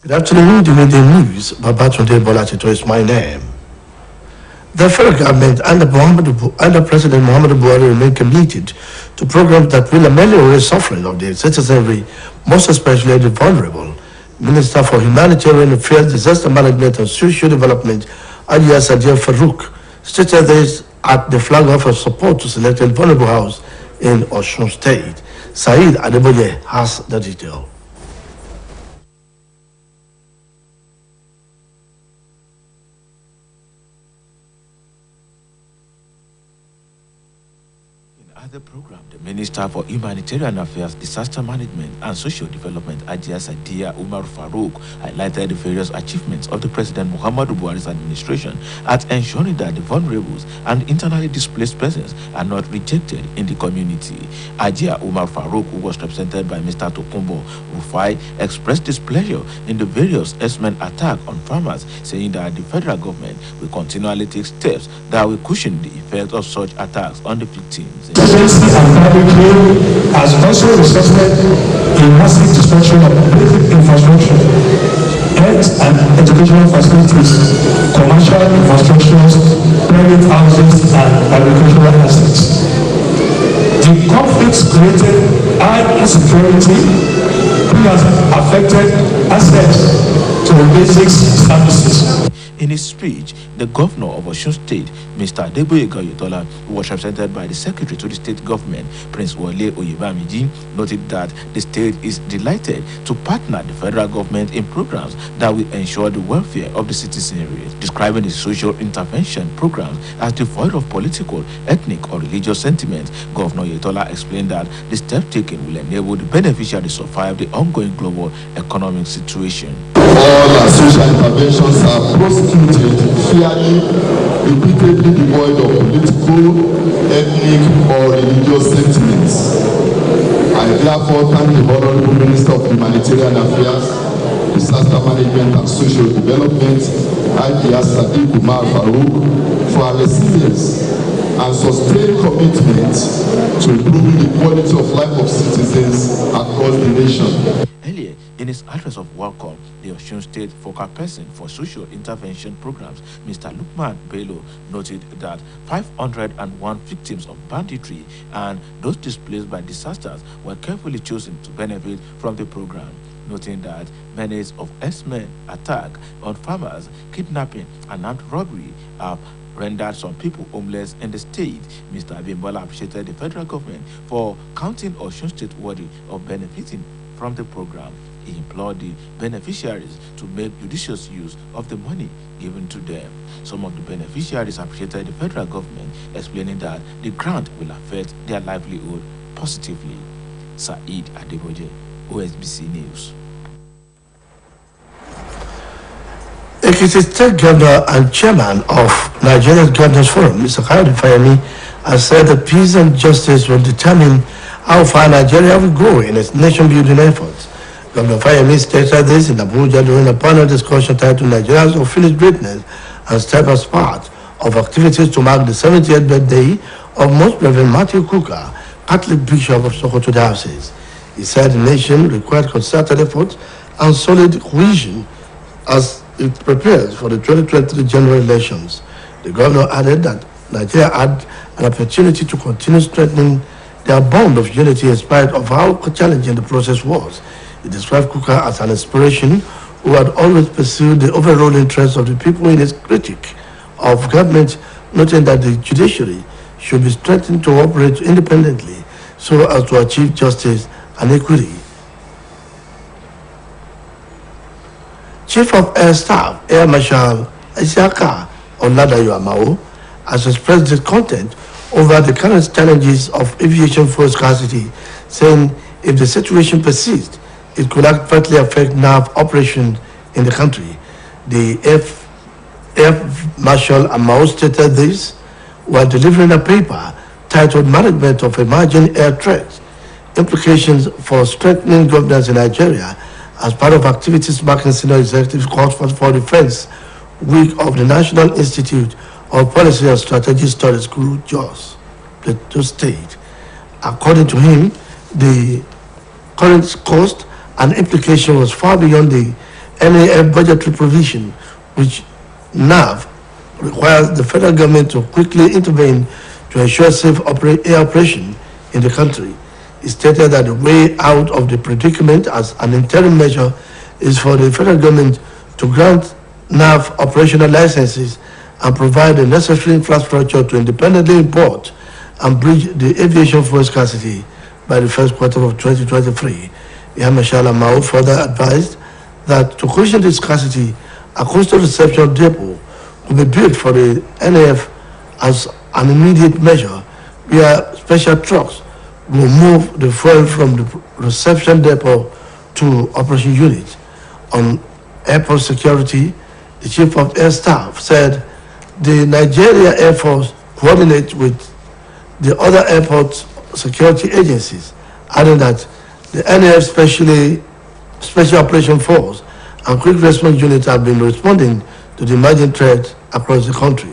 Good afternoon, the midday news. Babatunde Bolatito is my name. The federal government under President Muhammadu Buhari remain committed to programs that will ameliorate suffering of the citizenry, most especially the vulnerable. Minister for Humanitarian Affairs, Disaster Management and Social Development, alias Adia Farouk, stated this at the flag off of support to selected vulnerable house in Osun State. Saeed Adeboye has the detail. The program, the Minister for Humanitarian Affairs, Disaster Management and Social Development, Ajia Sadia Umar Farouk, highlighted the various achievements of the President Muhammadu Buhari's administration at ensuring that the vulnerables and internally displaced persons are not rejected in the community. Ajia Umar Farouk, who was represented by Mr. Tokumbo Rufai, expressed displeasure in the various herdsmen attack on farmers, saying that the federal government will continually take steps that will cushion the effect of such attacks on the victims. Agency and private claim has also resulted in massive destruction of basic infrastructure, health and educational facilities, commercial infrastructures, private houses, and agricultural assets. The conflicts created high insecurity, which has affected access to basic services. In his speech, the governor of Osun State, Mr. Adeboye Gayotola, who was represented by the secretary to the state government, Prince Wole Oyebamiji, noted that the state is delighted to partner the federal government in programs that will ensure the welfare of the citizenry. Describing the social intervention programs as devoid of political, ethnic, or religious sentiment, Governor Oyetola explained that the steps taken will enable the beneficiaries to survive the ongoing global economic situation. All our social interventions are prosecuted fairly, repeatedly devoid of political, ethnic, or religious sentiments. I therefore thank the Honorable Minister of Humanitarian Affairs, Disaster Management and Social Development, Ajia Sadia Umar Farouk, for her resilience and sustained commitment to improving the quality of life of citizens across the nation. Earlier, in his address of welcome, the Osun State focal person for social intervention programs, Mr. Lukman Bello, noted that 501 victims of banditry and those displaced by disasters were carefully chosen to benefit from the program, noting that menace of herdsmen attack on farmers, kidnapping, and armed robbery have rendered some people homeless in the state. Mr. Abimbola appreciated the federal government for counting Osun State worthy of benefiting from the program. He implored the beneficiaries to make judicious use of the money given to them. Some of the beneficiaries appreciated the federal government, explaining that the grant will affect their livelihood positively. Saeed Adeboye, OSBC News. Ekiti State Governor and Chairman of Nigeria's Governors Forum, Mr. Kayode Fayemi, has said that peace and justice will determine how far Nigeria will go in its nation-building efforts. Governor Fayemi stated this in Abuja during a panel discussion titled Nigeria's Unfinished Greatness and Step as part of activities to mark the 70th birthday of Most Reverend Matthew Kuka, Catholic Bishop of Sokoto Diocese. He said the nation required concerted efforts and solid cohesion as it prepares for the 2023 general elections. The governor added that Nigeria had an opportunity to continue strengthening their bond of unity in spite of how challenging the process was. He described Kuka as an inspiration who had always pursued the overall interests of the people in his critique of government, noting that the judiciary should be strengthened to operate independently so as to achieve justice and equity. Chief of Air Staff, Air Marshal Isiaka Oladayo Amao, has expressed discontent over the current challenges of aviation fuel scarcity, saying if the situation persists, it could adversely affect nav operations in the country. The Air Marshal Amao stated this while delivering a paper titled Management of Emerging Air Threats, Implications for Strengthening Governance in Nigeria, as part of activities marking Senior Executive Conference for Defense Week of the National Institute of Policy and Strategic Studies, Guru Jos, Plateau State. According to him, the current cost and implication was far beyond the NAF budgetary provision, which NAV requires the federal government to quickly intervene to ensure safe air operation in the country. He stated that the way out of the predicament as an interim measure is for the federal government to grant NAV operational licenses and provide the necessary infrastructure to independently import and bridge the aviation fuel scarcity by the first quarter of 2023. Yamashala Mao further advised that to cushion the scarcity, a coastal reception depot will be built for the NAF as an immediate measure, where special trucks will move the fuel from the reception depot to operation units. On airport security, the Chief of Air Staff said the Nigeria Air Force coordinates with the other airport security agencies, adding that the NAF Special Operation Force and Quick Response Units have been responding to the emerging threat across the country.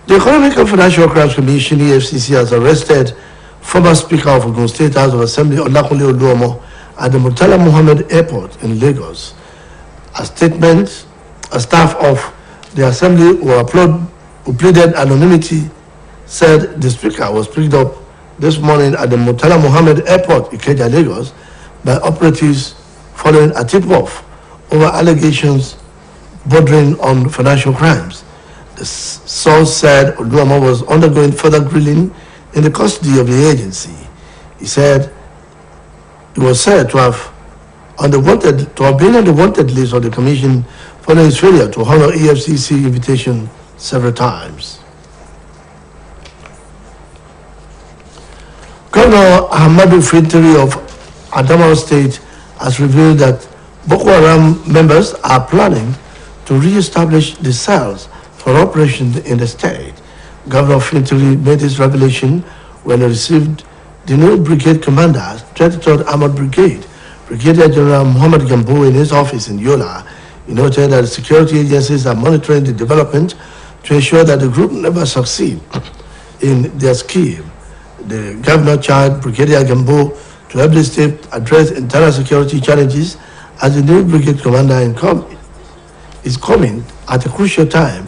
The Economic and Financial Crimes Commission, EFCC, has arrested former Speaker of Ogun State House of Assembly, Olakunle Oluomo, at the Murtala Muhammed Airport in Lagos. A staff of the Assembly who pleaded anonymity said the Speaker was picked up this morning at the Murtala Muhammed Airport, Ikeja, Lagos, by operatives following a tip-off over allegations bordering on financial crimes. The source said Oluomo was undergoing further grilling in the custody of the agency. He said he was said to have been on the wanted list of the commission following his failure to honor EFCC invitation several times. Governor Ahmadu Fintiri of Adamawa State has revealed that Boko Haram members are planning to re-establish the cells for operation in the state. Governor Fintiri made this revelation when he received the new brigade commander, 23rd Armored Brigade, Brigadier General Muhammad Gambo, in his office in Yola. He noted that the security agencies are monitoring the development to ensure that the group never succeed in their scheme. The governor charged Brigadier Gambo to help the state address internal security challenges as the new brigade commander is coming at a crucial time,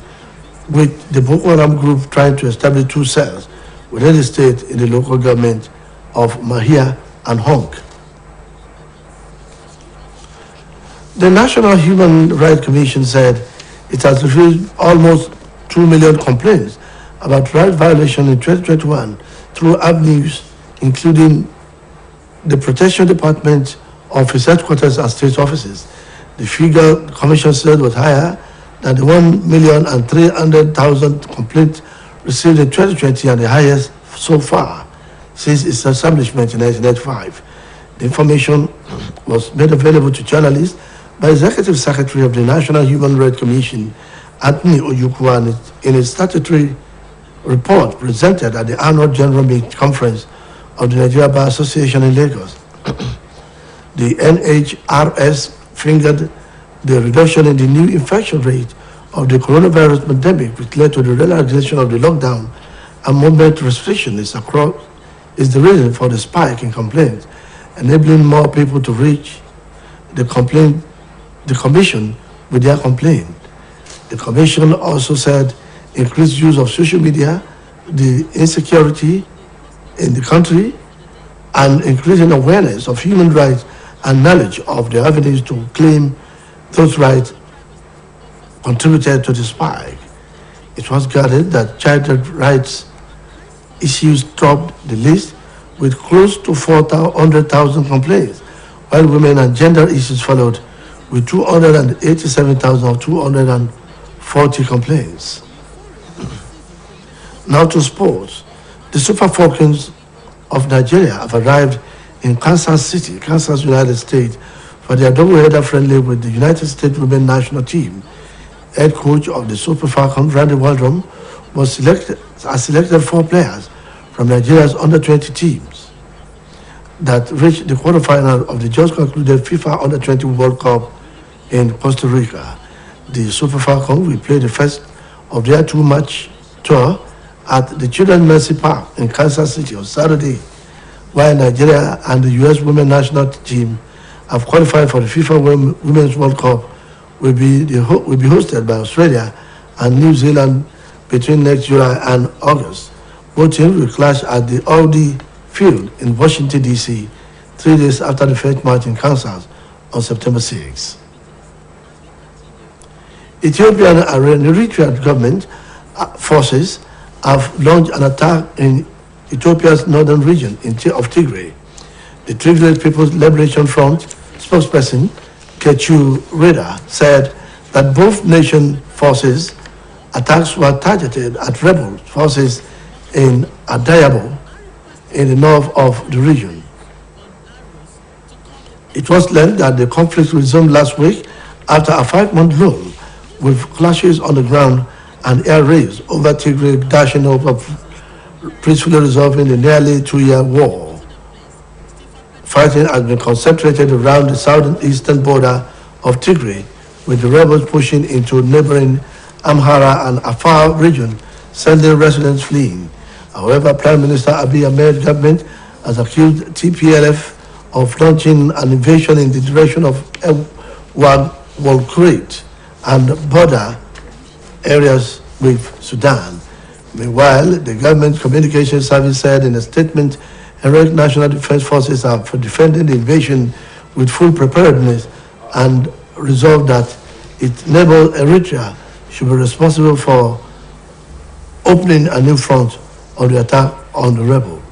with the Boko Haram group trying to establish two cells within the state in the local government of Mahia and Honk. The National Human Rights Commission said it has received almost 2 million complaints about right violation in 2021 through avenues including the Protection Department of its headquarters and state offices. The figure the Commission said was higher than the 1,300,000 complaints received in 2020 and the highest so far since its establishment in 1995. The information was made available to journalists by Executive Secretary of the National Human Rights Commission, Anthony Oyukwu, in his statutory report presented at the annual General Meeting Conference of the Nigeria Bar Association in Lagos. The NHRS fingered the reduction in the new infection rate of the coronavirus pandemic, which led to the relaxation of the lockdown and movement restriction is the reason for the spike in complaints, enabling more people to reach the commission with their complaint. The commission also said increased use of social media, the insecurity in the country, and increasing awareness of human rights and knowledge of the avenues to claim those rights contributed to the spike. It was gathered that child rights issues topped the list with close to 400,000 complaints, while women and gender issues followed with 287,240 complaints. Now to sports. The Super Falcons of Nigeria have arrived in Kansas City, Kansas, United States, for their doubleheader friendly with the United States women's national team. Head coach of the Super Falcons, Randy Waldrum, has selected 4 players from Nigeria's under-20 teams that reached the quarterfinal of the just concluded FIFA Under-20 World Cup in Costa Rica. The Super Falcons will play the first of their 2-match tour at the Children's Mercy Park in Kansas City on Saturday, while Nigeria and the U.S. women's national team have qualified for the FIFA Women's World Cup will be hosted by Australia and New Zealand between next July and August. Both teams will clash at the Audi Field in Washington, D.C., 3 days after the first match in Kansas on September 6. Ethiopian and Eritrean government forces have launched an attack in Ethiopia's northern region of Tigray. The Tigray People's Liberation Front spokesperson Kechu Reda said that both nation forces attacks were targeted at rebel forces in Adayabo in the north of the region. It was learned that the conflict resumed last week after a 5-month lull with clashes on the ground and air raids over Tigray dashing hope of peacefully resolving the nearly 2-year war. Fighting has been concentrated around the southeastern border of Tigray, with the rebels pushing into neighboring Amhara and Afar region, sending residents fleeing. However, Prime Minister Abiy Ahmed's government has accused TPLF of launching an invasion in the direction of Walkrate and border areas with Sudan. Meanwhile, the government communications service said in a statement, heroic National Defense Forces are defending the invasion with full preparedness and resolve that its neighbor Eritrea should be responsible for opening a new front of the attack on the rebel.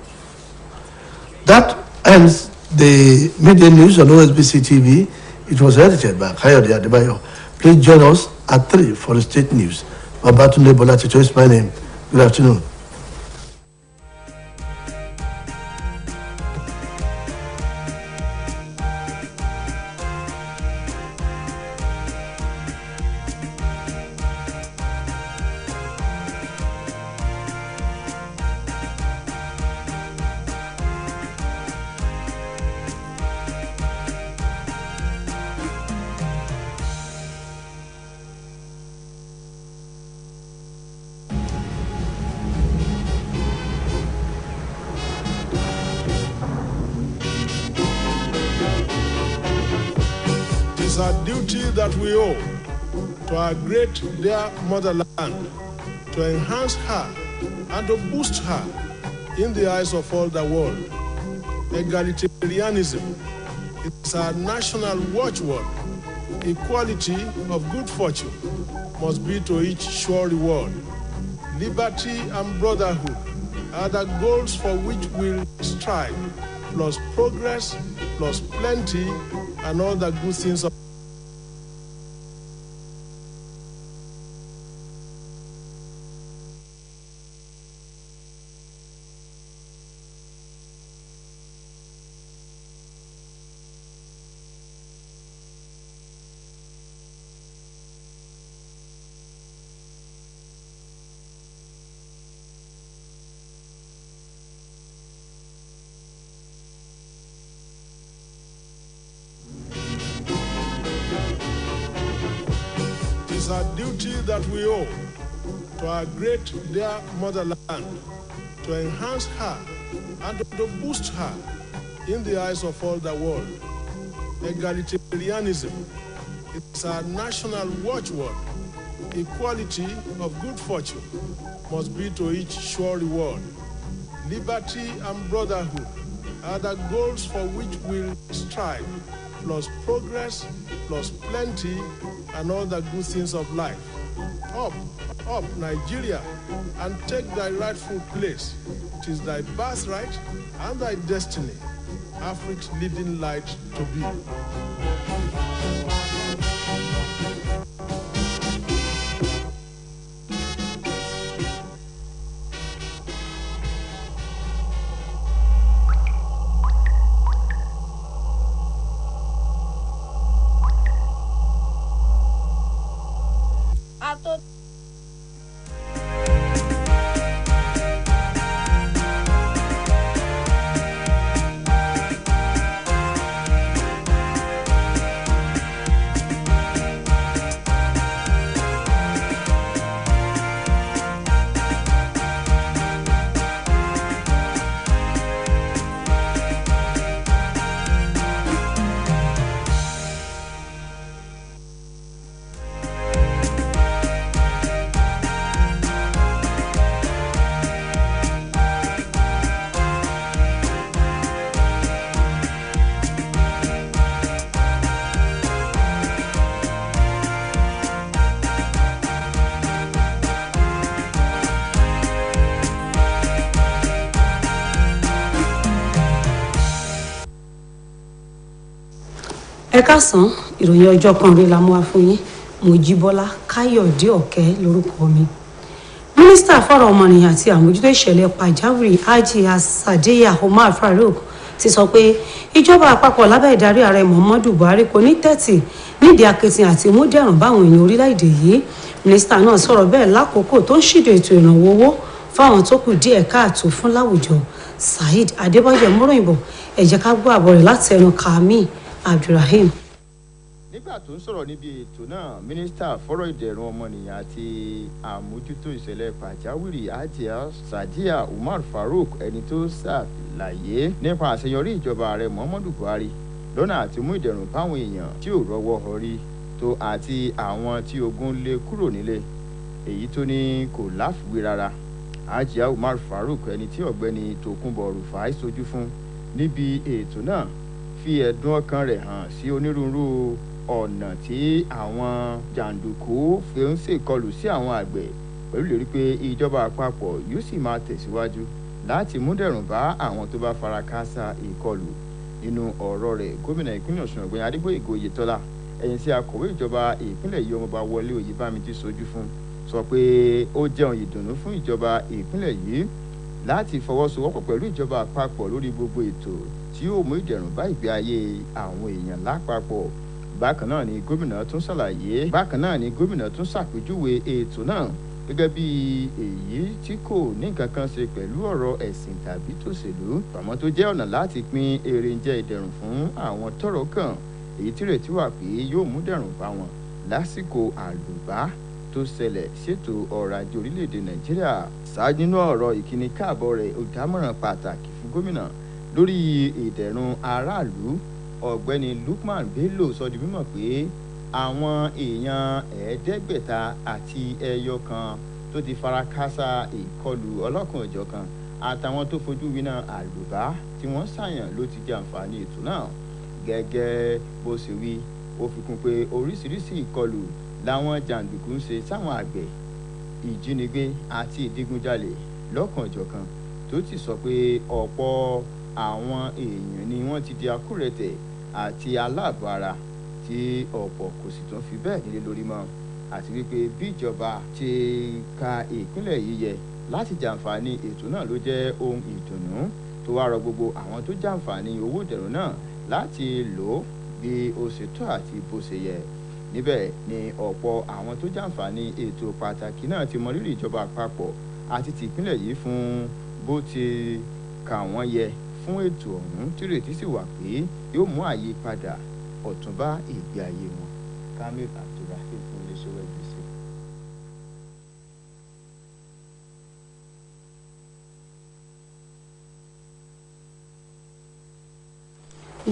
That ends the media news on OSBC TV. It was edited by Kayode Adebayo. Please join us at 3 for the state news. Babatunde Bolatito is my name. Good afternoon. It is our duty that we owe to our great dear motherland to enhance her and to boost her in the eyes of all the world. Egalitarianism is our national watchword. Equality of good fortune must be to each sure reward. Liberty and brotherhood are the goals for which we'll strive, plus progress, plus plenty, and all the good things of It is our duty that we owe to our great dear motherland to enhance her and to boost her in the eyes of all the world. Egalitarianism is our national watchword. Equality of good fortune must be to each sure reward. Liberty and brotherhood are the goals for which we'll strive, plus progress, plus plenty, and all the good things of life. Up, up, Nigeria, and take thy rightful place. It is thy birthright and thy destiny, Africa's leading light to be. ẹ káàsán ìròyìn ọjọ́ kan rí la mú wá fún yín Mojíbọ́lá Káyọ̀dé Ọ̀kẹ́ lórúkọ mi. Mínísítà fọ̀rọ̀ ọmọnìyàn àti àmójútó ìṣẹ̀lẹ̀ pàjáwìrì Hajiya Sadiya Umar Farouk ti sọ pé ìjọba àpapọ̀ lábẹ́ ìdarí ààrẹ Muhammadu Buhari kò ní tẹ́tí nídìí akitiyan àti ìmúdẹ̀rùn báwọn èèyàn orílẹ̀-èdè yìí. Mínísítà náà sọ̀rọ̀ bẹ́ẹ̀ lákòókò tó ń ṣíde ètò ìrànwọ́ owó fáwọn tó kù díẹ̀ káàtó fún láwùjọ. Saheed Adébọ́jẹ̀ múròyìnbó ẹ jẹ́ ká gbọ́ àbọ̀ rẹ̀ láti ẹnu Kami Abdulrahim. Nígbà tó ń sọ̀rọ̀ níbi ètò náà, mínísítà fọ́rọ̀ ìdẹ̀rùn ọmọnìyàn àti àmójútó ìṣẹ̀lẹ̀ pàjáwìrì Hajiya Sadiya Umar Farouk ẹni tó ṣàlàyé nípa àṣeyọrí ìjọba ààrẹ Muhammadu Buhari lọ́nà àti mú ìdẹ̀rùn báwọn èèyàn tí ò rọ́wọ́ họrí tó àti àwọn tí ogun lé kúrò nílé èyí tó ní kò láfiwé rárá. Hajiya Umar Farouk ẹni tí ọ̀gbẹ́ni Tòkunbọ̀ Rufai sojú fún níbi ètò náà fi ẹ̀dùn ọkàn rẹ̀ hàn sí onírúurú ọ̀nà tí àwọn jàǹdùkú fi ń ṣèkọlù sí àwọn àgbẹ̀ pẹ̀lú ìlérí pé ìjọba àpapọ̀ yóò sì máa tẹ̀síwájú láti mú dẹ̀rùn bá àwọn tó bá fara káásá ìkọlù. Nínú ọ̀rọ̀ rẹ̀, gómìnà ìpínlẹ̀ Ọ̀ṣun Ọ̀gbẹ́ni Adégbóyèga Oyètọ́lá ẹ̀yìn tí akọ̀wé ìjọba ìpínlẹ̀ yìí ọmọọba Wọlé Oyèbámidí sojú fún sọ pé ó jẹ́ ohun ìdùnnú fún ìjọba ìpínlẹ̀ yìí láti fọwọ́sowọ́pọ̀ pẹ̀lú ìjọba àpapọ̀ lórí gbogbo ètò tí yóò mú ìdẹ̀rùn bá ìgbé ayé àwọn èèyàn lápapọ̀. Bákan náà ni gómìnà tún ṣàpèjúwe ètò náà gẹ́gẹ́ bí èyí tí kò ní nǹkan kan ṣe pẹ̀lú ọ̀rọ̀ ẹ̀sìn tàbí tòṣèlú àmọ́ tó jẹ́ ọ̀nà láti pín èrè ń jẹ́ ìdẹ̀rùn fún àwọn tọ́rọ̀ kàn èyí tí ìrètí wà pé yóò mú dẹ̀rùn bá wọn lásìkò àlùbá tó ṣẹlẹ̀ ṣètò ọrọ̀ ajé orílẹ̀-èdè Nàìjíríà. Ṣáájú nínú ọ̀rọ̀ ìkíni káàbọ̀ rẹ̀ olùdámọ̀ràn pàtàkì fún gómìnà lórí ìdẹ̀rùn aráàlú ọ̀gbẹ́ni Lukman Bello sọ di mímọ̀ pé àwọn èèyàn 500 àti ẹyọ kan tó ti fara káásá ìkọlù ọlọ́kan-ò-jọ̀kan àtàwọn tó fojú winá àlùbá tí wọ́n ṣàyàn ló ti jẹ àǹfààní ètò náà. Gẹ́gẹ́ bó ṣe wí, ó fi kún pé oríṣiríṣi ìkọlù làwọn jàǹdùkú ń ṣe sáwọn àgbẹ̀, ìjínigbé àti ìdígunjalè lọ́kan-ò-jọ̀kan tó ti sọ pé ọ̀pọ̀ àwọn èèyàn ni wọ́n ti di akúrẹ̀tẹ̀ àti aláàbọ̀ ara tí ọ̀pọ̀ kò sì tún fi bẹ́ẹ̀ nílé lórí mọ́ àti wípé bí ìjọba ti ka ìpínlẹ̀ yìí yẹ láti jàǹfààní ètò náà ló jẹ́ ohun ìdùnnú tó wá rọ gbogbo àwọn tó jàǹfààní owó ìdẹ̀rùn náà láti lò ó bí ó ṣe tọ́ àti bó ṣe yẹ. Níbẹ̀ ni ọ̀pọ̀ àwọn tó jàǹfààní ètò pàtàkì náà ti mọ rírì ìjọba àpapọ̀ àti ti ìpínlẹ̀ yìí fún bó ti kà wọ́n yẹ fún ètò ọ̀hún tí ìrètí sì wà pé yóò mú àyípadà ọ̀tun bá ìgbé ayé wọn. Kamil Abdulrahim fún iléeṣẹ́ OSBC.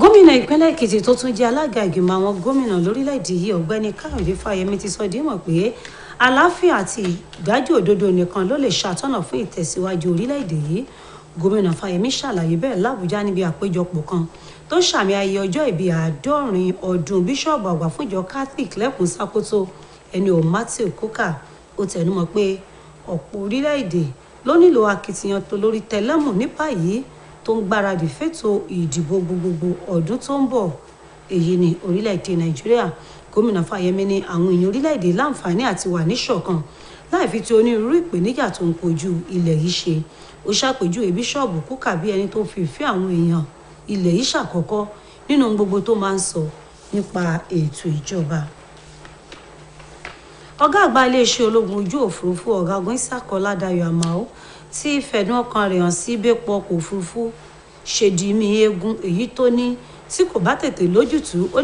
Gómìnà ìpínlẹ̀ Èkìtì tó tún jẹ́ alága ìgbìmọ̀ àwọn gómìnà lórílẹ̀‐èdè yìí ọ̀gbẹ́ni Káyọ̀dé Fáyẹmí ti sọ dímọ̀ pé àlàáfíà àti ìdájọ́ òdodo nìkan ló lè ṣàtọ́nà fún ìtẹ̀síwájú orílẹ̀‐èdè yìí. Gómìnà Fáyẹmí ṣàlàyé bẹ́ẹ̀ l'Àbújá níbi àpéjọpọ̀ kan tó ṣàmì ayẹyẹ ọjọ́ ìbí 70 ọdún bíṣọ̀bù àgbà fún ìjọ Catholic lẹ́kùn Sákótó ẹni ò Matthew Kúkà. Ó tẹnumọ́ pé ọ̀pọ̀ orílẹ̀‐èdè ló nílò akitiyan tó lórí tẹlẹ́mù ní báyìí tó ń gbáradì fẹ́tò ìdìbò gbogbogbò ọdún tó ń bọ̀. Èyí ni orílẹ̀‐èdè Nàìjíríà. Gómìnà Fáyẹmí ní àwọn èèyàn orílẹ̀‐èdè láǹfààní àti wà níṣọ̀kan láì fi ti onírúurú ìpèníjà tó ń kojú ilẹ̀ yìí ṣe. Ó ṣàpèjúwe bíṣọ̀bù Kúkà bí ẹni tó fi ìfẹ́ àwọn èèyàn ilẹ̀ yìí ṣàkọ́kọ́ nínú gbogbo tó máa ń sọ nípa ètò ìjọba. Ọ̀gá àgbà iléeṣẹ́ ológun ojú òfurufú ọ̀gágun Isaac Ọládayọ̀ Àmàó ti fẹ̀dùn ọkàn rẹ̀ hàn sí bẹ́pọ̀ ọkọ̀ òfurufú ṣe di mí eégún èyí tó ní tí kò bá tètè lójútùú ó lè